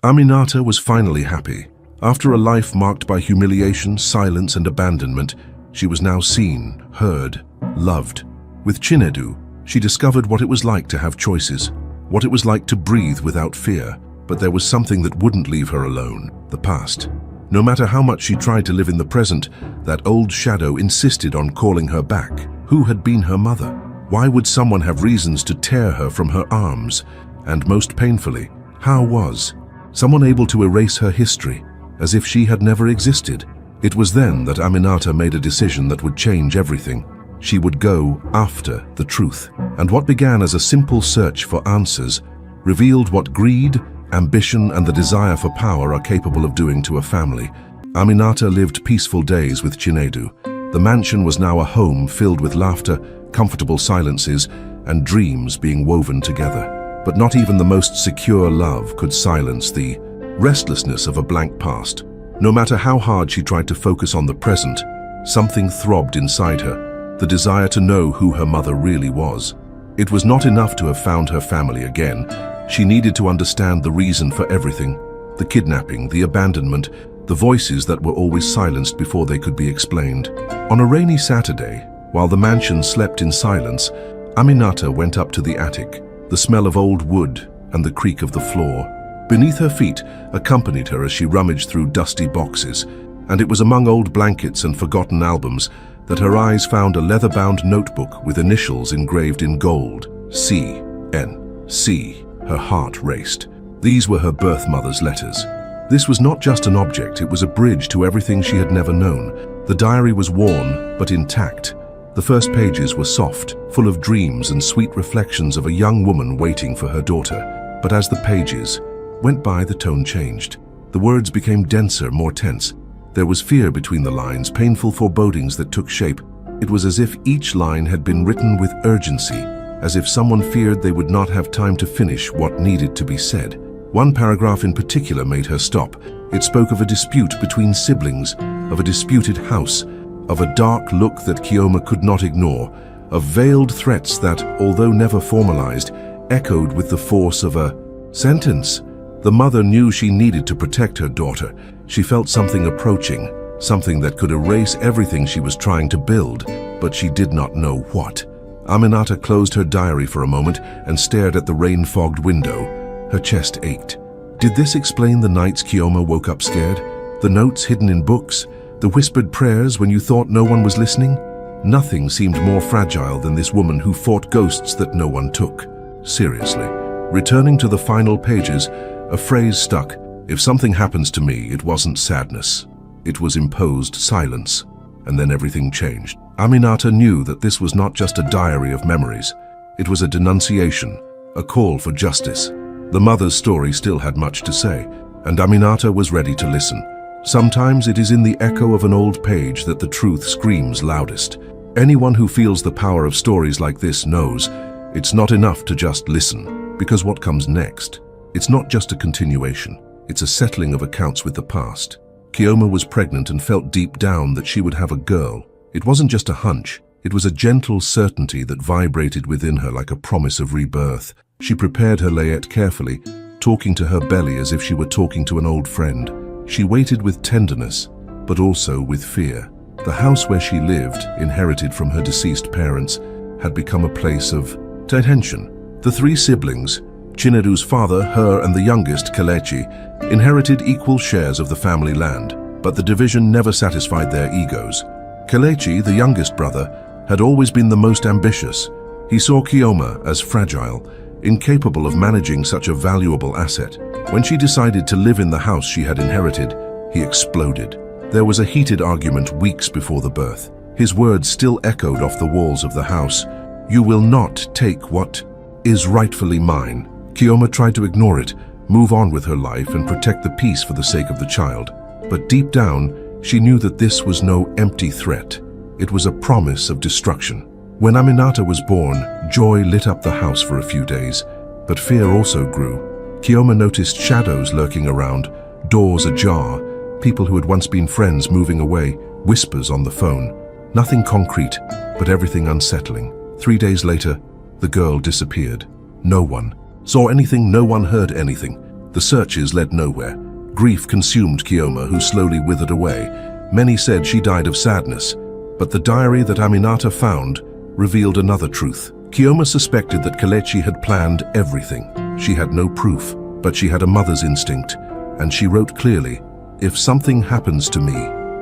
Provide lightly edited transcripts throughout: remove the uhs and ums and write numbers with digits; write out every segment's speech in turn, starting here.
Aminata was finally happy. After a life marked by humiliation, silence, and abandonment, she was now seen, heard, loved. With Chinedu, she discovered what it was like to have choices, what it was like to breathe without fear. But there was something that wouldn't leave her alone: the past. No matter how much she tried to live in the present, that old shadow insisted on calling her back. Who had been her mother? Why would someone have reasons to tear her from her arms? And most painfully, how was someone able to erase her history, as if she had never existed? It was then that Aminata made a decision that would change everything. She would go after the truth. And what began as a simple search for answers revealed what greed, ambition, and the desire for power are capable of doing to a family. Aminata lived peaceful days with Chinedu. The mansion was now a home filled with laughter, comfortable silences, and dreams being woven together. But not even the most secure love could silence the restlessness of a blank past. No matter how hard she tried to focus on the present, something throbbed inside her, the desire to know who her mother really was. It was not enough to have found her family again. She needed to understand the reason for everything: the kidnapping, the abandonment, the voices that were always silenced before they could be explained. On a rainy Saturday, while the mansion slept in silence, Aminata went up to the attic. The smell of old wood and the creak of the floor beneath her feet accompanied her as she rummaged through dusty boxes, and it was among old blankets and forgotten albums that her eyes found a leather-bound notebook with initials engraved in gold: C.N.C. Her heart raced. These were her birth mother's letters. This was not just an object, it was a bridge to everything she had never known. The diary was worn, but intact. The first pages were soft, full of dreams and sweet reflections of a young woman waiting for her daughter. But as the pages went by, the tone changed. The words became denser, more tense. There was fear between the lines, painful forebodings that took shape. It was as if each line had been written with urgency, as if someone feared they would not have time to finish what needed to be said. One paragraph in particular made her stop. It spoke of a dispute between siblings, of a disputed house, of a dark look that Kioma could not ignore, of veiled threats that, although never formalized, echoed with the force of a sentence. The mother knew she needed to protect her daughter. She felt something approaching, something that could erase everything she was trying to build, but she did not know what. Aminata closed her diary for a moment and stared at the rain-fogged window. Her chest ached. Did this explain the nights Kioma woke up scared? The notes hidden in books? The whispered prayers when you thought no one was listening? Nothing seemed more fragile than this woman who fought ghosts that no one took seriously. Returning to the final pages, a phrase stuck: "If something happens to me, it wasn't sadness. It was imposed silence." And then everything changed. Aminata knew that this was not just a diary of memories. It was a denunciation, a call for justice. The mother's story still had much to say, and Aminata was ready to listen. Sometimes it is in the echo of an old page that the truth screams loudest. Anyone who feels the power of stories like this knows it's not enough to just listen, because what comes next, it's not just a continuation, it's a settling of accounts with the past. Kioma was pregnant and felt deep down that she would have a girl. It wasn't just a hunch, it was a gentle certainty that vibrated within her like a promise of rebirth. She prepared her layette carefully, talking to her belly as if she were talking to an old friend. She waited with tenderness, but also with fear. The house where she lived, inherited from her deceased parents, had become a place of tension. The three siblings, Chinedu's father, her, and the youngest, Kelechi, inherited equal shares of the family land, but the division never satisfied their egos. Kelechi, the youngest brother, had always been the most ambitious. He saw Kioma as fragile, incapable of managing such a valuable asset. When she decided to live in the house she had inherited, he exploded. There was a heated argument weeks before the birth. His words still echoed off the walls of the house. "You will not take what is rightfully mine." Kioma tried to ignore it, move on with her life, and protect the peace for the sake of the child. But deep down, she knew that this was no empty threat. It was a promise of destruction. When Aminata was born, joy lit up the house for a few days, but fear also grew. Kioma noticed shadows lurking around, doors ajar, people who had once been friends moving away, whispers on the phone. Nothing concrete, but everything unsettling. 3 days later, the girl disappeared. No one saw anything, no one heard anything. The searches led nowhere. Grief consumed Kioma, who slowly withered away. Many said she died of sadness, but the diary that Aminata found revealed another truth. Kioma suspected that Kelechi had planned everything. She had no proof, but she had a mother's instinct, and she wrote clearly, "If something happens to me,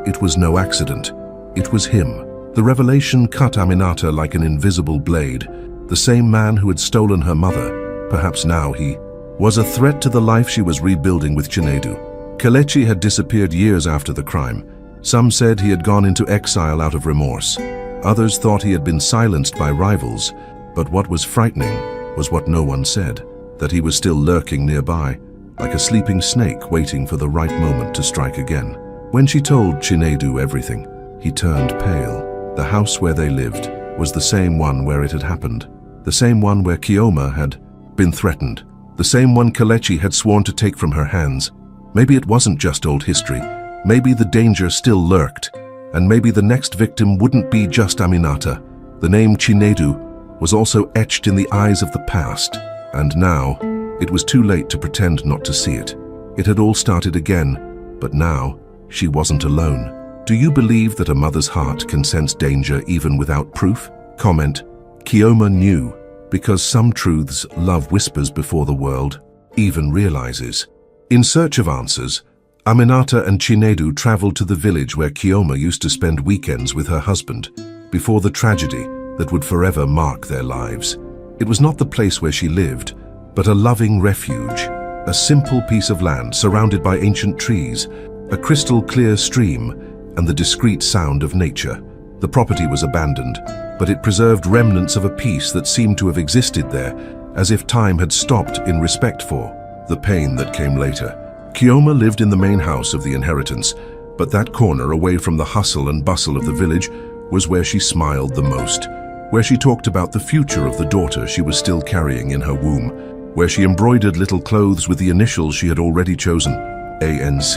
it was no accident. It was him." The revelation cut Aminata like an invisible blade. The same man who had stolen her mother, perhaps now he was a threat to the life she was rebuilding with Chinedu. Kelechi had disappeared years after the crime. Some said he had gone into exile out of remorse. Others thought he had been silenced by rivals. But what was frightening was what no one said, that he was still lurking nearby, like a sleeping snake waiting for the right moment to strike again. When she told Chinedu everything, he turned pale. The house where they lived was the same one where it had happened, the same one where Kioma had been threatened, the same one Kelechi had sworn to take from her hands. Maybe it wasn't just old history. Maybe the danger still lurked, and maybe the next victim wouldn't be just Aminata. The name Chinedu was also etched in the eyes of the past, and now it was too late to pretend not to see it. It had all started again, but now she wasn't alone. Do you believe that a mother's heart can sense danger even without proof? Comment, Kioma knew, because some truths love whispers before the world even realizes. In search of answers, Aminata and Chinedu traveled to the village where Kioma used to spend weekends with her husband, before the tragedy that would forever mark their lives. It was not the place where she lived, but a loving refuge, a simple piece of land surrounded by ancient trees, a crystal-clear stream, and the discreet sound of nature. The property was abandoned, but it preserved remnants of a peace that seemed to have existed there, as if time had stopped in respect for the pain that came later. Kioma lived in the main house of the inheritance, but that corner away from the hustle and bustle of the village was where she smiled the most, where she talked about the future of the daughter she was still carrying in her womb, where she embroidered little clothes with the initials she had already chosen, ANC.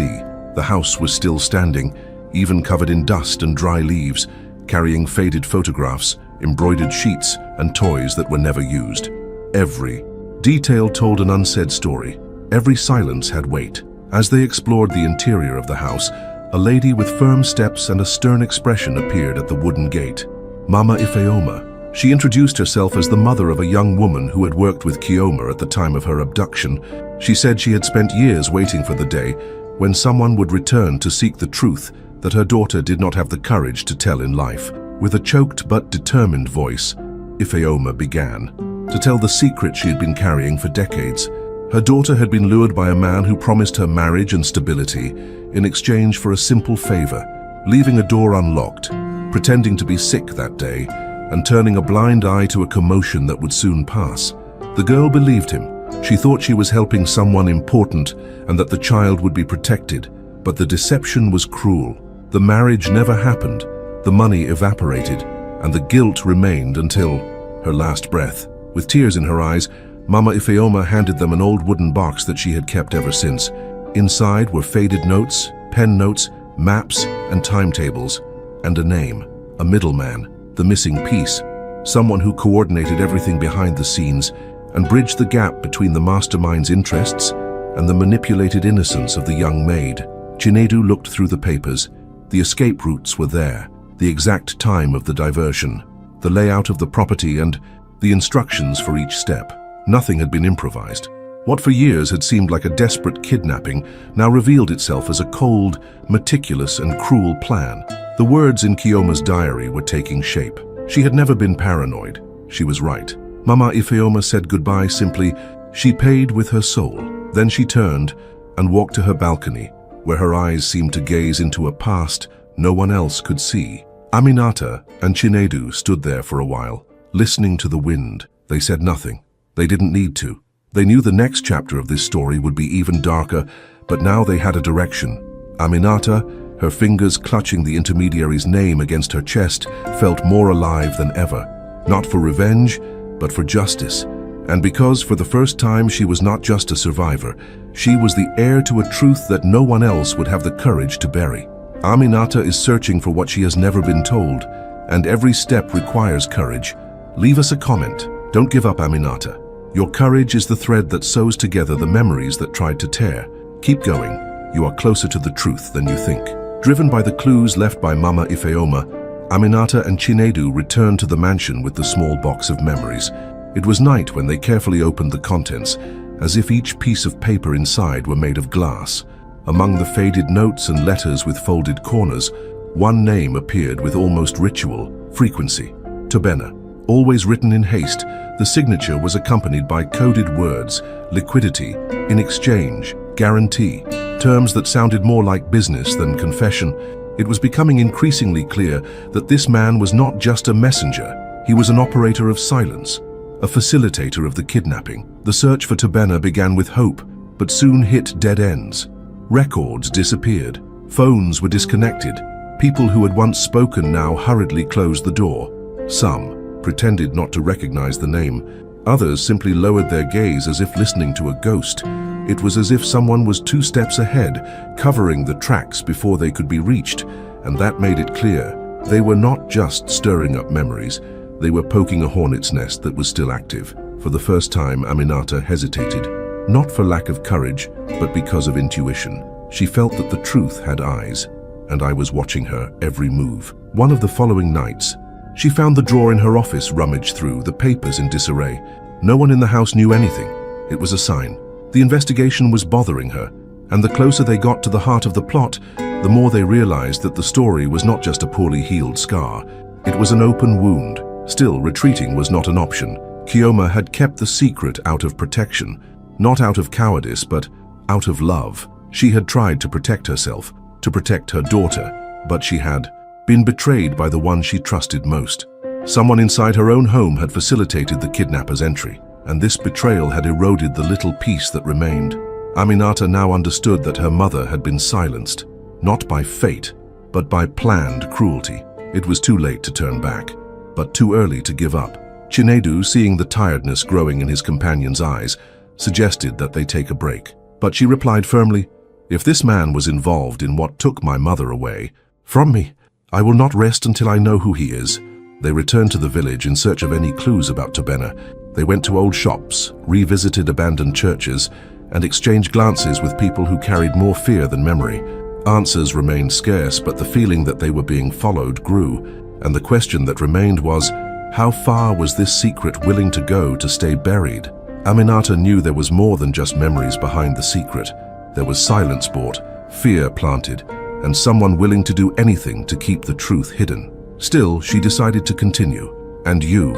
The house was still standing, even covered in dust and dry leaves, carrying faded photographs, embroidered sheets, and toys that were never used. Every detail told an unsaid story. Every silence had weight. As they explored the interior of the house, a lady with firm steps and a stern expression appeared at the wooden gate. Mama Ifeoma. She introduced herself as the mother of a young woman who had worked with Kioma at the time of her abduction. She said she had spent years waiting for the day when someone would return to seek the truth that her daughter did not have the courage to tell in life. With a choked but determined voice, Ifeoma began to tell the secret she had been carrying for decades. Her daughter had been lured by a man who promised her marriage and stability in exchange for a simple favor, leaving a door unlocked, pretending to be sick that day, and turning a blind eye to a commotion that would soon pass. The girl believed him. She thought she was helping someone important and that the child would be protected, but the deception was cruel. The marriage never happened, the money evaporated, and the guilt remained until her last breath. With tears in her eyes, Mama Ifeoma handed them an old wooden box that she had kept ever since. Inside were faded notes, pen notes, maps, and timetables, and a name, a middleman, the missing piece, someone who coordinated everything behind the scenes and bridged the gap between the mastermind's interests and the manipulated innocence of the young maid. Chinedu looked through the papers. The escape routes were there, the exact time of the diversion, the layout of the property, and the instructions for each step. Nothing had been improvised. What for years had seemed like a desperate kidnapping now revealed itself as a cold, meticulous, and cruel plan. The words in Kioma's diary were taking shape. She had never been paranoid. She was right. Mama Ifeoma said goodbye simply. She paid with her soul. Then she turned and walked to her balcony, where her eyes seemed to gaze into a past no one else could see. Aminata and Chinedu stood there for a while, listening to the wind. They said nothing. They didn't need to. They knew the next chapter of this story would be even darker, but now they had a direction. Aminata, her fingers clutching the intermediary's name against her chest, felt more alive than ever. Not for revenge, but for justice. And because for the first time she was not just a survivor, she was the heir to a truth that no one else would have the courage to bury. Aminata is searching for what she has never been told, and every step requires courage. Leave us a comment. Don't give up, Aminata. Your courage is the thread that sews together the memories that tried to tear. Keep going. You are closer to the truth than you think. Driven by the clues left by Mama Ifeoma, Aminata and Chinedu returned to the mansion with the small box of memories. It was night when they carefully opened the contents, as if each piece of paper inside were made of glass. Among the faded notes and letters with folded corners, one name appeared with almost ritual frequency: Tobena. Always written in haste, the signature was accompanied by coded words: liquidity, in exchange, guarantee, terms that sounded more like business than confession. It was becoming increasingly clear that this man was not just a messenger, he was an operator of silence, a facilitator of the kidnapping. The search for Tobena began with hope, but soon hit dead ends. Records disappeared, phones were disconnected, people who had once spoken now hurriedly closed the door. Some pretended not to recognize the name, others simply lowered their gaze as if listening to a ghost. It was as if someone was 2 steps ahead, covering the tracks before they could be reached, and that made it clear they were not just stirring up memories, they were poking a hornet's nest that was still active. For the first time, Aminata hesitated, not for lack of courage, but because of intuition. She felt that the truth had eyes, and I was watching her every move. One of the following nights, she found the drawer in her office rummaged through, the papers in disarray. No one in the house knew anything. It was a sign. The investigation was bothering her, and the closer they got to the heart of the plot, the more they realized that the story was not just a poorly healed scar. It was an open wound. Still, retreating was not an option. Kioma had kept the secret out of protection, not out of cowardice, but out of love. She had tried to protect herself, to protect her daughter, but she had been betrayed by the one she trusted most. Someone inside her own home had facilitated the kidnapper's entry, and this betrayal had eroded the little piece that remained. Aminata now understood that her mother had been silenced, not by fate, but by planned cruelty. It was too late to turn back, but too early to give up. Chinedu, seeing the tiredness growing in his companion's eyes, suggested that they take a break. But she replied firmly, "If this man was involved in what took my mother away from me, I will not rest until I know who he is." They returned to the village in search of any clues about Tobena. They went to old shops, revisited abandoned churches, and exchanged glances with people who carried more fear than memory. Answers remained scarce, but the feeling that they were being followed grew, and the question that remained was, how far was this secret willing to go to stay buried? Aminata knew there was more than just memories behind the secret. There was silence bought, fear planted, and someone willing to do anything to keep the truth hidden. Still, she decided to continue. And you?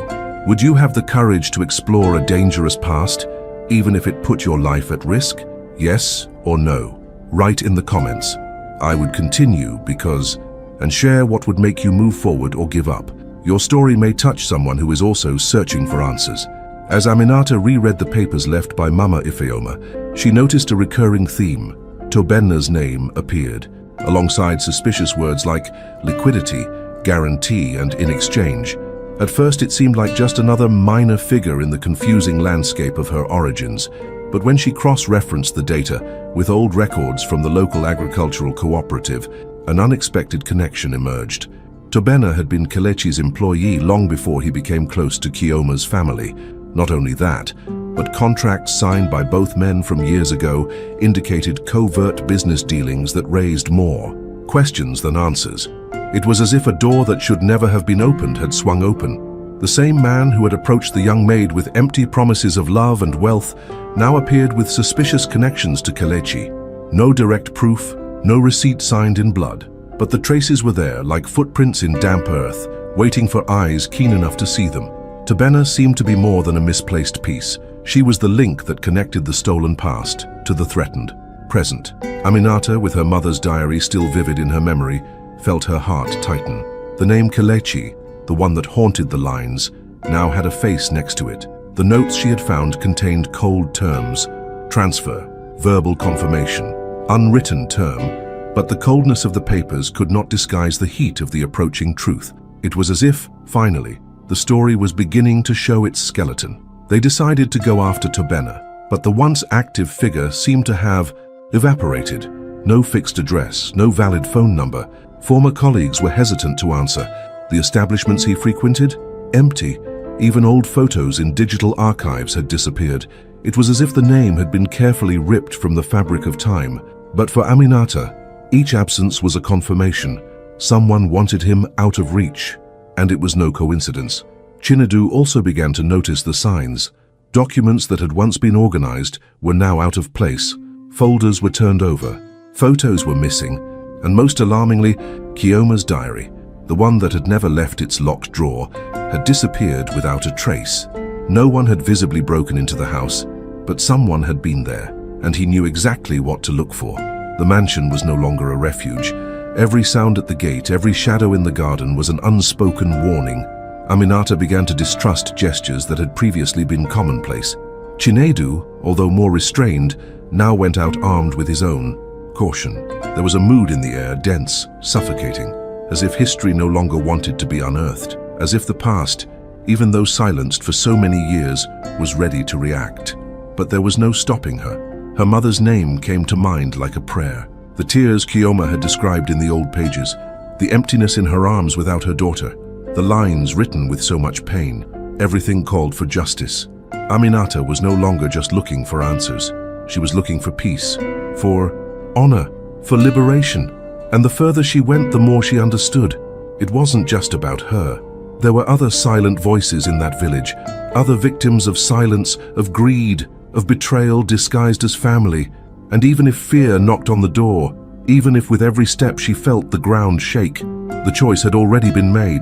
Would you have the courage to explore a dangerous past, even if it put your life at risk? Yes or no? Write in the comments. I would continue because, and share what would make you move forward or give up. Your story may touch someone who is also searching for answers. As Aminata reread the papers left by Mama Ifeoma, she noticed a recurring theme. Tobena's name appeared, alongside suspicious words like liquidity, guarantee, and in exchange. At first it seemed like just another minor figure in the confusing landscape of her origins, but when she cross-referenced the data with old records from the local agricultural cooperative, an unexpected connection emerged. Tobena had been Kelechi's employee long before he became close to Kioma's family. Not only that, but contracts signed by both men from years ago indicated covert business dealings that raised more questions than answers. It was as if a door that should never have been opened had swung open. The same man who had approached the young maid with empty promises of love and wealth now appeared with suspicious connections to Kelechi. No direct proof, no receipt signed in blood. But the traces were there, like footprints in damp earth, waiting for eyes keen enough to see them. Tobena seemed to be more than a misplaced piece. She was the link that connected the stolen past to the threatened present. Aminata, with her mother's diary still vivid in her memory, felt her heart tighten. The name Kelechi, the one that haunted the lines, now had a face next to it. The notes she had found contained cold terms: transfer, verbal confirmation, unwritten term, but the coldness of the papers could not disguise the heat of the approaching truth. It was as if, finally, the story was beginning to show its skeleton. They decided to go after Tobena, but the once active figure seemed to have evaporated. No fixed address, no valid phone number. Former colleagues were hesitant to answer. The establishments he frequented? Empty. Even old photos in digital archives had disappeared. It was as if the name had been carefully ripped from the fabric of time. But for Aminata, each absence was a confirmation. Someone wanted him out of reach. And it was no coincidence. Chinedu also began to notice the signs. Documents that had once been organized were now out of place. Folders were turned over. Photos were missing. And most alarmingly, Kiyoma's diary, the one that had never left its locked drawer, had disappeared without a trace. No one had visibly broken into the house, but someone had been there, and he knew exactly what to look for. The mansion was no longer a refuge. Every sound at the gate, every shadow in the garden was an unspoken warning. Aminata began to distrust gestures that had previously been commonplace. Chinedu, although more restrained, now went out armed with his own caution. There was a mood in the air, dense, suffocating, as if history no longer wanted to be unearthed, as if the past, even though silenced for so many years, was ready to react. But there was no stopping her. Her mother's name came to mind like a prayer. The tears Kiyoma had described in the old pages, the emptiness in her arms without her daughter, the lines written with so much pain, everything called for justice. Aminata was no longer just looking for answers. She was looking for peace, for honor, for liberation. And the further she went, the more she understood. It wasn't just about her. There were other silent voices in that village, other victims of silence, of greed, of betrayal disguised as family. And even if fear knocked on the door, even if with every step she felt the ground shake, the choice had already been made.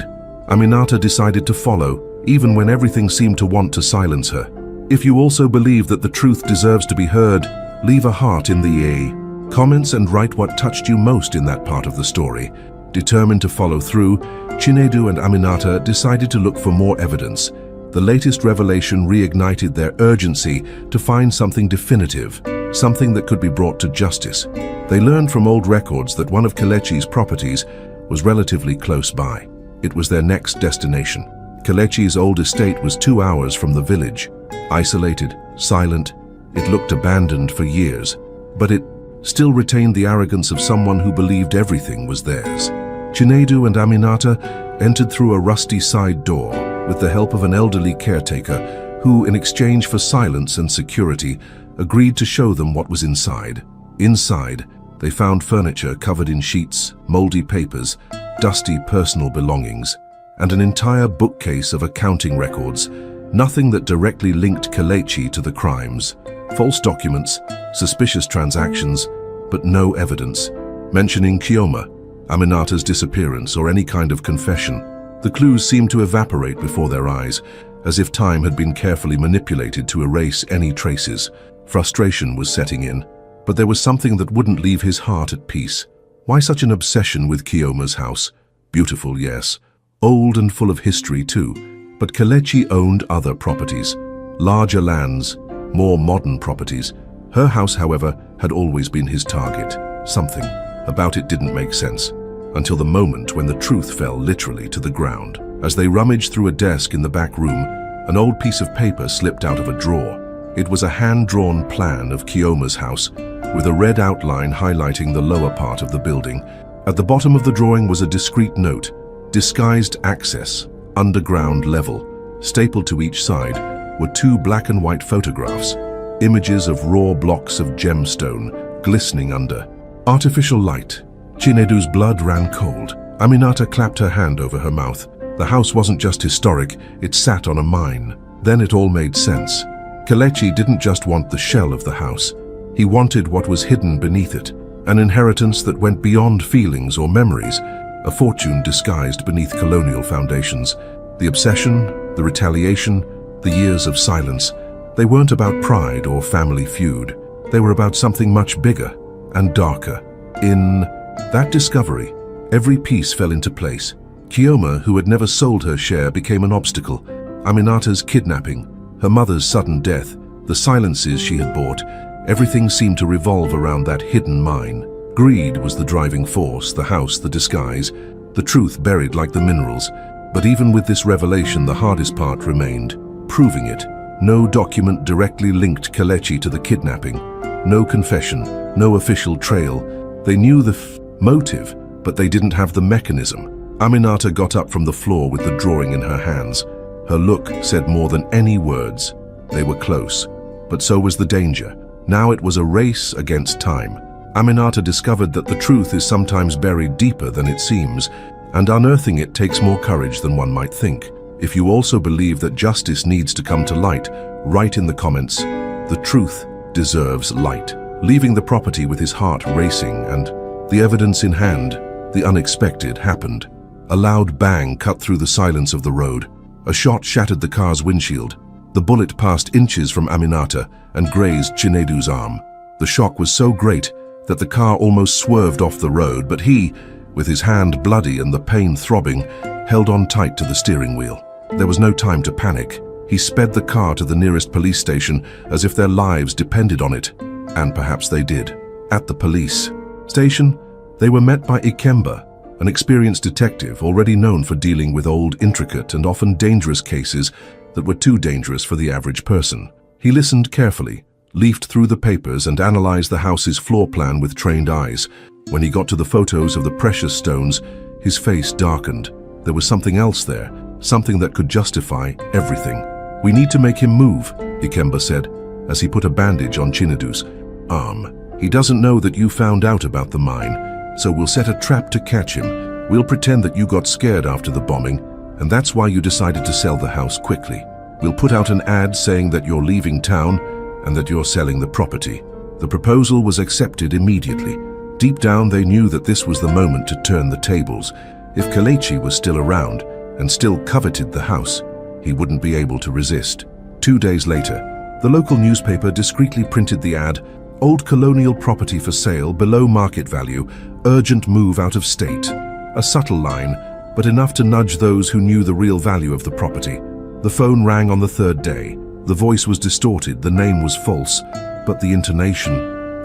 Aminata decided to follow, even when everything seemed to want to silence her. If you also believe that the truth deserves to be heard, leave a heart in the comments and write what touched you most in that part of the story. Determined to follow through, Chinedu and Aminata decided to look for more evidence. The latest revelation reignited their urgency to find something definitive, something that could be brought to justice. They learned from old records that one of Kelechi's properties was relatively close by. It was their next destination. Kelechi's old estate was 2 hours from the village. Isolated, silent, it looked abandoned for years, but it still retained the arrogance of someone who believed everything was theirs. Chinedu and Aminata entered through a rusty side door with the help of an elderly caretaker who, in exchange for silence and security, agreed to show them what was inside. Inside, they found furniture covered in sheets, moldy papers, dusty personal belongings, and an entire bookcase of accounting records, nothing that directly linked Kelechi to the crimes. False documents, suspicious transactions, but no evidence mentioning Kiyoma, Aminata's disappearance, or any kind of confession. The clues seemed to evaporate before their eyes, as if time had been carefully manipulated to erase any traces. Frustration was setting in, but there was something that wouldn't leave his heart at peace. Why such an obsession with Kiyoma's house? Beautiful, yes. Old and full of history too. But Kelechi owned other properties, larger lands, more modern properties. Her house, however, had always been his target. Something about it didn't make sense, until the moment when the truth fell literally to the ground. As they rummaged through a desk in the back room, an old piece of paper slipped out of a drawer. It was a hand-drawn plan of Kiyoma's house, with a red outline highlighting the lower part of the building. At the bottom of the drawing was a discreet note: disguised access, underground level. Stapled to each side were 2 black and white photographs, images of raw blocks of gemstone glistening under artificial light. Chinedu's blood ran cold. Aminata clapped her hand over her mouth. The house wasn't just historic, it sat on a mine. Then it all made sense. Kelechi didn't just want the shell of the house. He wanted what was hidden beneath it, an inheritance that went beyond feelings or memories, a fortune disguised beneath colonial foundations. The obsession, the retaliation, the years of silence, they weren't about pride or family feud. They were about something much bigger and darker. In that discovery, every piece fell into place. Kiyoma, who had never sold her share, became an obstacle. Aminata's kidnapping, her mother's sudden death, the silences she had bought, everything seemed to revolve around that hidden mine. Greed was the driving force, the house the disguise, the truth buried like the minerals. But even with this revelation, the hardest part remained: proving it. No document directly linked Kelechi to the kidnapping. No confession, no official trail. They knew the motive, but they didn't have the mechanism. Aminata got up from the floor with the drawing in her hands. Her look said more than any words. They were close, but so was the danger. Now it was a race against time. Aminata discovered that the truth is sometimes buried deeper than it seems, and unearthing it takes more courage than one might think. If you also believe that justice needs to come to light, write in the comments, "The truth deserves light." Leaving the property with his heart racing and the evidence in hand, the unexpected happened. A loud bang cut through the silence of the road. A shot shattered the car's windshield. The bullet passed inches from Aminata and grazed Chinedu's arm. The shock was so great that the car almost swerved off the road, but he, with his hand bloody and the pain throbbing, held on tight to the steering wheel. There was no time to panic. He sped the car to the nearest police station as if their lives depended on it. And perhaps they did. At the police station, they were met by Ikemba, an experienced detective already known for dealing with old, intricate, and often dangerous cases that were too dangerous for the average person. He listened carefully, leafed through the papers, and analyzed the house's floor plan with trained eyes. When he got to the photos of the precious stones, his face darkened. There was something else there, something that could justify everything. "We need to make him move," Ikemba said, as he put a bandage on Chinedu's arm. "He doesn't know that you found out about the mine, so we'll set a trap to catch him. We'll pretend that you got scared after the bombing, and that's why you decided to sell the house quickly. We'll put out an ad saying that you're leaving town and that you're selling the property." The proposal was accepted immediately. Deep down, they knew that this was the moment to turn the tables. If Kelechi was still around and still coveted the house, he wouldn't be able to resist. 2 days later, the local newspaper discreetly printed the ad, "Old colonial property for sale below market value, urgent move out of state." A subtle line, but enough to nudge those who knew the real value of the property. The phone rang on the 3rd day. The voice was distorted, the name was false, but the intonation.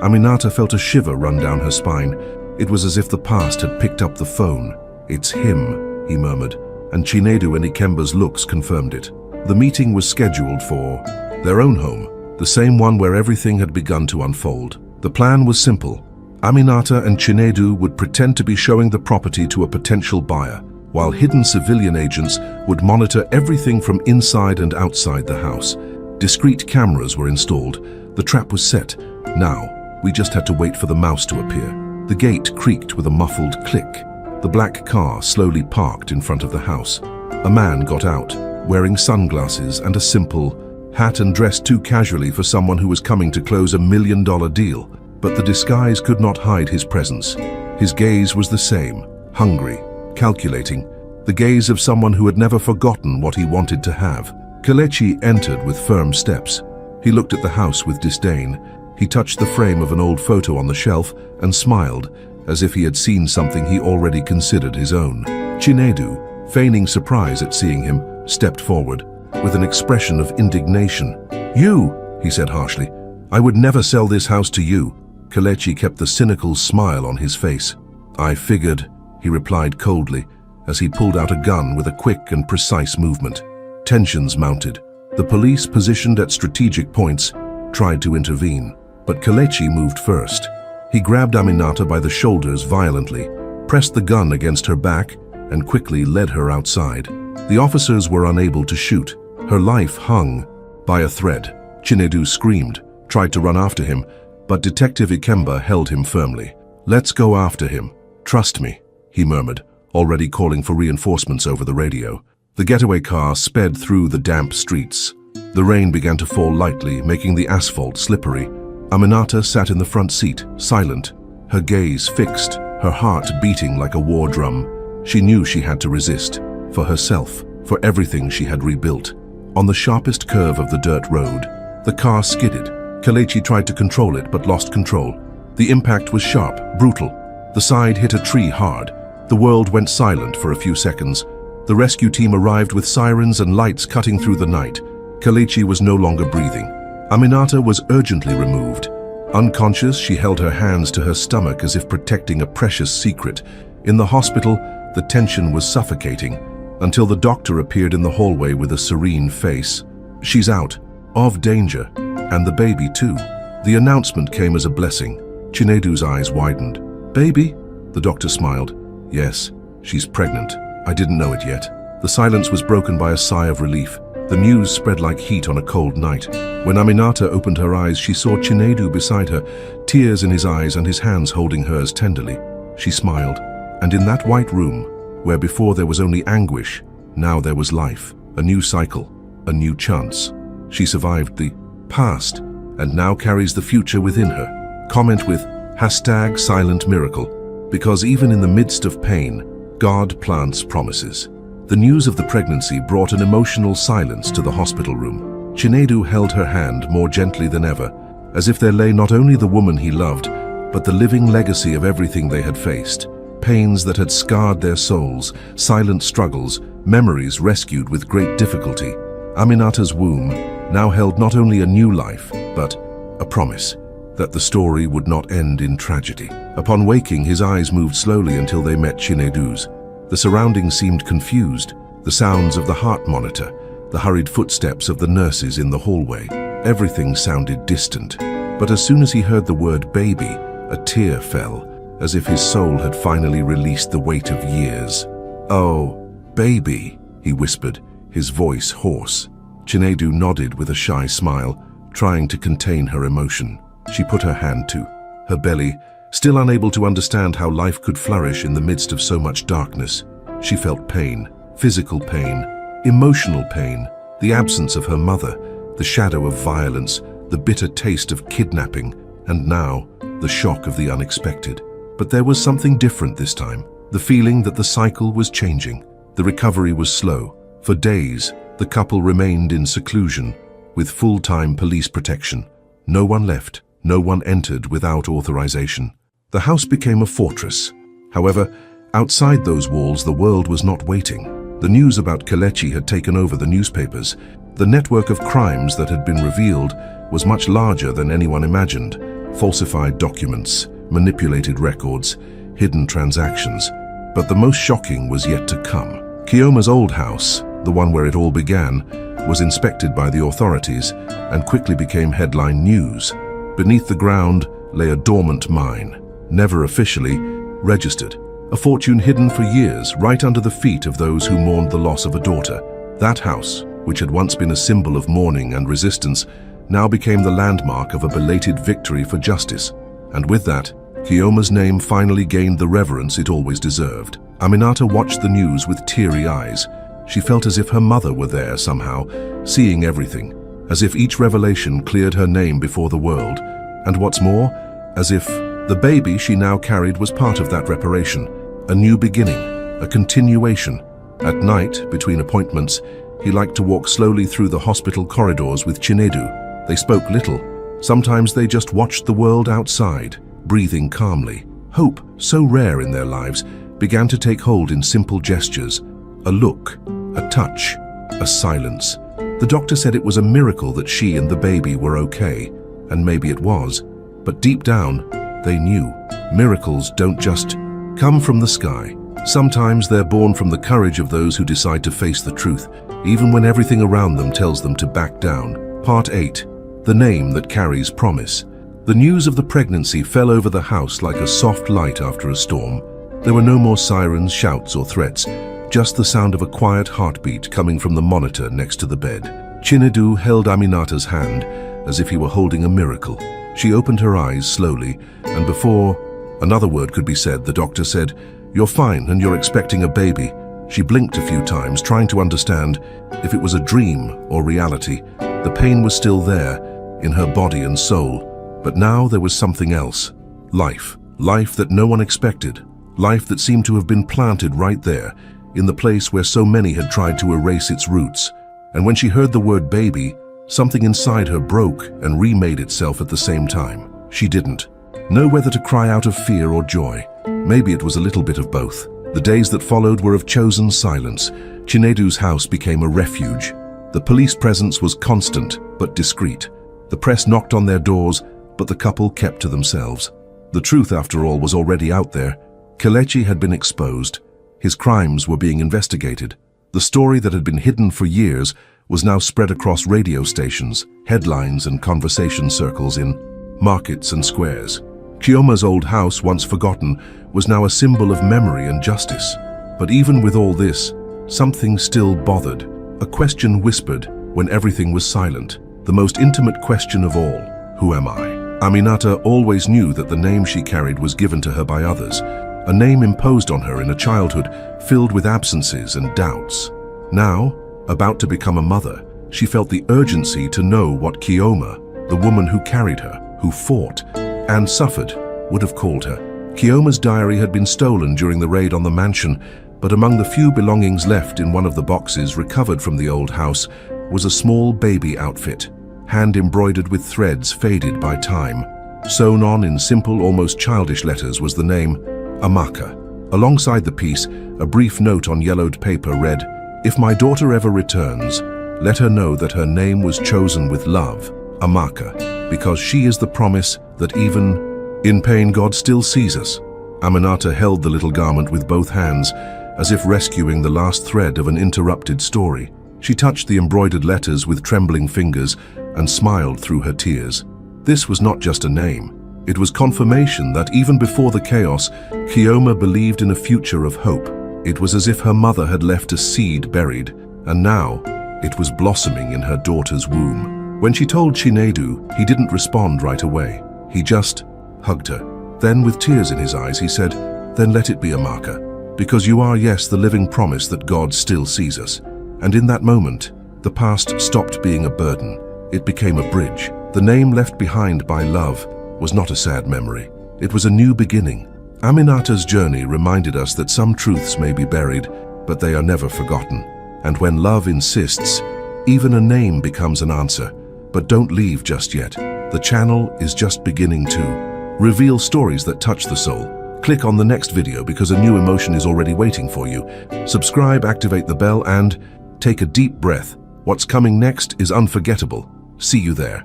Aminata felt a shiver run down her spine. It was as if the past had picked up the phone. "It's him," he murmured, and Chinedu and Ikemba's looks confirmed it. The meeting was scheduled for their own home, the same one where everything had begun to unfold. The plan was simple. Aminata and Chinedu would pretend to be showing the property to a potential buyer, while hidden civilian agents would monitor everything from inside and outside the house. Discreet cameras were installed. The trap was set. Now, we just had to wait for the mouse to appear. The gate creaked with a muffled click. The black car slowly parked in front of the house. A man got out, wearing sunglasses and a simple hat and dressed too casually for someone who was coming to close a $1 million deal. But the disguise could not hide his presence. His gaze was the same, hungry, calculating, the gaze of someone who had never forgotten what he wanted to have. Kelechi entered with firm steps. He looked at the house with disdain. He touched the frame of an old photo on the shelf and smiled, as if he had seen something he already considered his own. Chinedu, feigning surprise at seeing him, stepped forward, with an expression of indignation. "You," he said harshly, "I would never sell this house to you." Kelechi kept the cynical smile on his face. "I figured," he replied coldly, as he pulled out a gun with a quick and precise movement. Tensions mounted. The police, positioned at strategic points, tried to intervene, but Kelechi moved first. He grabbed Aminata by the shoulders violently, pressed the gun against her back, and quickly led her outside. The officers were unable to shoot. Her life hung by a thread. Chinedu screamed, tried to run after him, but Detective Ikemba held him firmly. "Let's go after him. Trust me," he murmured, already calling for reinforcements over the radio. The getaway car sped through the damp streets. The rain began to fall lightly, making the asphalt slippery. Aminata sat in the front seat, silent, her gaze fixed, her heart beating like a war drum. She knew she had to resist, for herself, for everything she had rebuilt. On the sharpest curve of the dirt road, the car skidded. Kelechi tried to control it, but lost control. The impact was sharp, brutal. The side hit a tree hard. The world went silent for a few seconds. The rescue team arrived with sirens and lights cutting through the night. Kelechi was no longer breathing. Aminata was urgently removed. Unconscious, she held her hands to her stomach as if protecting a precious secret. In the hospital, the tension was suffocating, until the doctor appeared in the hallway with a serene face. "She's out. Of danger. And the baby, too." The announcement came as a blessing. Chinedu's eyes widened. "Baby?" The doctor smiled. "Yes, she's pregnant. I didn't know it yet." The silence was broken by a sigh of relief. The news spread like heat on a cold night. When Aminata opened her eyes, she saw Chinedu beside her, tears in his eyes and his hands holding hers tenderly. She smiled, and in that white room, where before there was only anguish, now there was life, a new cycle, a new chance. She survived the past and now carries the future within her. Comment with #SilentMiracle, because even in the midst of pain, God plants promises. The news of the pregnancy brought an emotional silence to the hospital room. Chinedu held her hand more gently than ever, as if there lay not only the woman he loved, but the living legacy of everything they had faced. Pains that had scarred their souls, silent struggles, memories rescued with great difficulty. Aminata's womb now held not only a new life, but a promise that the story would not end in tragedy. Upon waking, his eyes moved slowly until they met Chinedu's. The surroundings seemed confused, the sounds of the heart monitor, the hurried footsteps of the nurses in the hallway. Everything sounded distant, but as soon as he heard the word baby, a tear fell, as if his soul had finally released the weight of years. "Oh, baby," he whispered, his voice hoarse. Chinedu nodded with a shy smile, trying to contain her emotion. She put her hand to her belly, still unable to understand how life could flourish in the midst of so much darkness. She felt pain, physical pain, emotional pain, the absence of her mother, the shadow of violence, the bitter taste of kidnapping, and now, the shock of the unexpected. But there was something different this time, the feeling that the cycle was changing. The recovery was slow. For days, the couple remained in seclusion, with full-time police protection. No one left, no one entered without authorization. The house became a fortress. However, outside those walls, the world was not waiting. The news about Kelechi had taken over the newspapers. The network of crimes that had been revealed was much larger than anyone imagined. Falsified documents, manipulated records, hidden transactions. But the most shocking was yet to come. Kioma's old house, the one where it all began, was inspected by the authorities and quickly became headline news. Beneath the ground lay a dormant mine, never officially registered. A fortune hidden for years, right under the feet of those who mourned the loss of a daughter. That house, which had once been a symbol of mourning and resistance, now became the landmark of a belated victory for justice. And with that, Kioma's name finally gained the reverence it always deserved. Aminata watched the news with teary eyes. She felt as if her mother were there somehow, seeing everything, as if each revelation cleared her name before the world, and what's more, as if the baby she now carried was part of that reparation, a new beginning, a continuation. At night, between appointments, he liked to walk slowly through the hospital corridors with Chinedu. They spoke little. Sometimes they just watched the world outside, breathing calmly. Hope, so rare in their lives, began to take hold in simple gestures. A look, a touch, a silence. The doctor said it was a miracle that she and the baby were okay, and maybe it was. But deep down, they knew. Miracles don't just come from the sky. Sometimes they're born from the courage of those who decide to face the truth, even when everything around them tells them to back down. Part 8. The name that carries promise. The news of the pregnancy fell over the house like a soft light after a storm. There were no more sirens, shouts, or threats, just the sound of a quiet heartbeat coming from the monitor next to the bed. Chinedu held Aminata's hand as if he were holding a miracle. She opened her eyes slowly, and before another word could be said, the doctor said, "You're fine and you're expecting a baby." She blinked a few times, trying to understand if it was a dream or reality. The pain was still there, in her body and soul, but now there was something else. Life. Life that no one expected. Life that seemed to have been planted right there, in the place where so many had tried to erase its roots. And when she heard the word baby, something inside her broke and remade itself at the same time. She didn't know whether to cry out of fear or joy. Maybe it was a little bit of both. The days that followed were of chosen silence. Chinedu's house became a refuge. The police presence was constant but discreet. The press knocked on their doors, but the couple kept to themselves. The truth, after all, was already out there. Kelechi had been exposed. His crimes were being investigated. The story that had been hidden for years was now spread across radio stations, headlines and conversation circles in markets and squares. Kioma's old house, once forgotten, was now a symbol of memory and justice. But even with all this, something still bothered. A question whispered when everything was silent. The most intimate question of all, who am I? Aminata always knew that the name she carried was given to her by others, a name imposed on her in a childhood filled with absences and doubts. Now, about to become a mother, she felt the urgency to know what Kioma, the woman who carried her, who fought and suffered, would have called her. Kioma's diary had been stolen during the raid on the mansion, but among the few belongings left in one of the boxes recovered from the old house was a small baby outfit, hand-embroidered with threads faded by time. Sewn on in simple, almost childish letters was the name Amaka. Alongside the piece, a brief note on yellowed paper read, "If my daughter ever returns, let her know that her name was chosen with love, Amaka, because she is the promise that even in pain God still sees us." Aminata held the little garment with both hands, as if rescuing the last thread of an interrupted story. She touched the embroidered letters with trembling fingers and smiled through her tears. This was not just a name. It was confirmation that even before the chaos, Kioma believed in a future of hope. It was as if her mother had left a seed buried, and now it was blossoming in her daughter's womb. When she told Chinedu, he didn't respond right away. He just hugged her. Then, with tears in his eyes, he said, "Then let it be Amaka, because you are, yes, the living promise that God still sees us." And in that moment, the past stopped being a burden. It became a bridge. The name left behind by love was not a sad memory. It was a new beginning. Aminata's journey reminded us that some truths may be buried, but they are never forgotten. And when love insists, even a name becomes an answer. But don't leave just yet. The channel is just beginning to reveal stories that touch the soul. Click on the next video because a new emotion is already waiting for you. Subscribe, activate the bell, and take a deep breath. What's coming next is unforgettable. See you there.